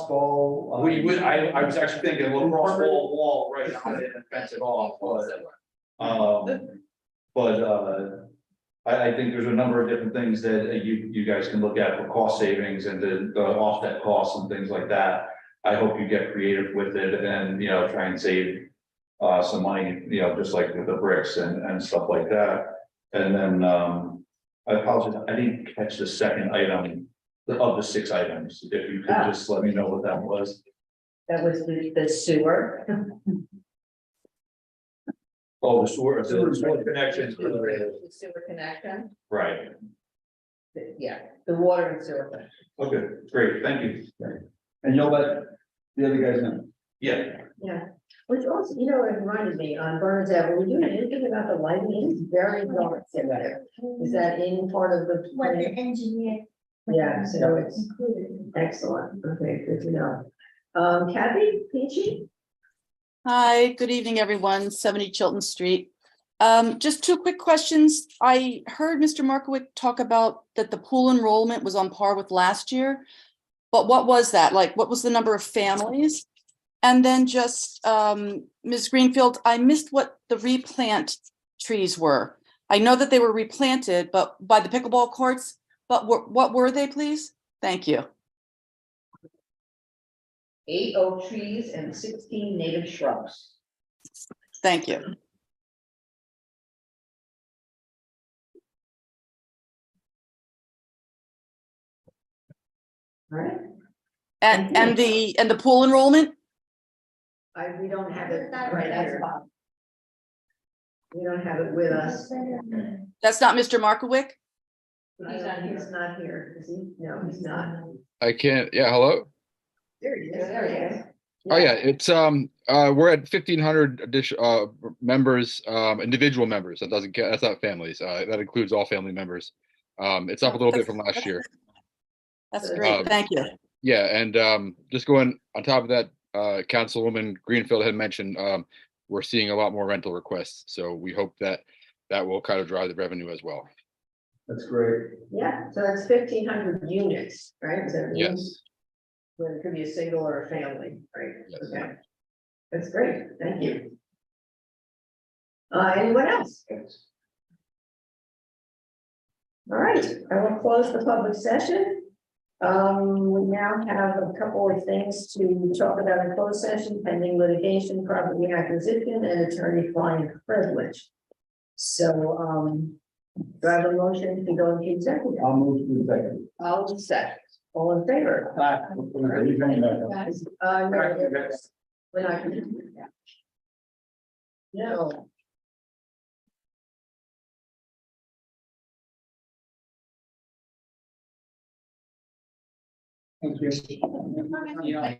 ball? I was actually thinking lacrosse wall right on it and fence it off, I think there's a number of different things that you guys can look at for cost savings and the offset costs and things like that. I hope you get creative with it and, you know, try and save some money, you know, just like with the bricks and stuff like that. And then, I apologize, I didn't catch the second item of the 6 items. If you could just let me know what that was. That was the sewer. Oh, the sewer connection. The sewer connection, Right. yeah, the water and sewer. connection. Okay, great, thank you. And you'll let the other guys know? Yeah. Yeah, which also, you know, it reminded me on Burns Ave, were we doing anything about the lighting? It's very dark there. Is that in part of the? What the engineer. Yeah, so it's Included. excellent. Okay, good to know. Kathy, Peachy? Hi, good evening, everyone. 70 Chilton Street. Just 2 quick questions. I heard Mr. Markowitz talk about that the pool enrollment was on par with last year. But what was that? Like, what was the number of families? And then just, Ms. Greenfield, I missed what the replant trees were. I know that they were replanted, but by the pickleball courts, but what were they, please? Thank you. 8 oak trees and 16 native shrubs. Thank you. All right. And the pool enrollment? We don't have it That's right here. We don't have it with us. That's not Mr. Markowitz? He's not here, is he? No, he's not. I can't, yeah, hello? There he is. There he is. Oh, yeah, it's, we're at 1,500 additional, members, individual members. That doesn't count, that's not families. That includes all family members. It's up a little bit from last year. That's great. Thank you. Yeah, and, just going on top of that, Councilwoman Greenfield had mentioned, we're seeing a lot more rental requests. So we hope that that will kind of drive the revenue as well. That's great. Yeah, so that's 1,500 units, right? Is that what it means? Yes. Whether it could be a single or a family, right? Yes. Okay. That's great. Thank you. Anyone else? All right, I will close the public session. We now have a couple of things to talk about in closed session: pending litigation, property acquisition, and attorney-client privilege. So, do I have a motion to go into executive? I'll move to the second. I'll second. All in favor? Are you coming back up? No, we're not gonna do that. No. Thank you.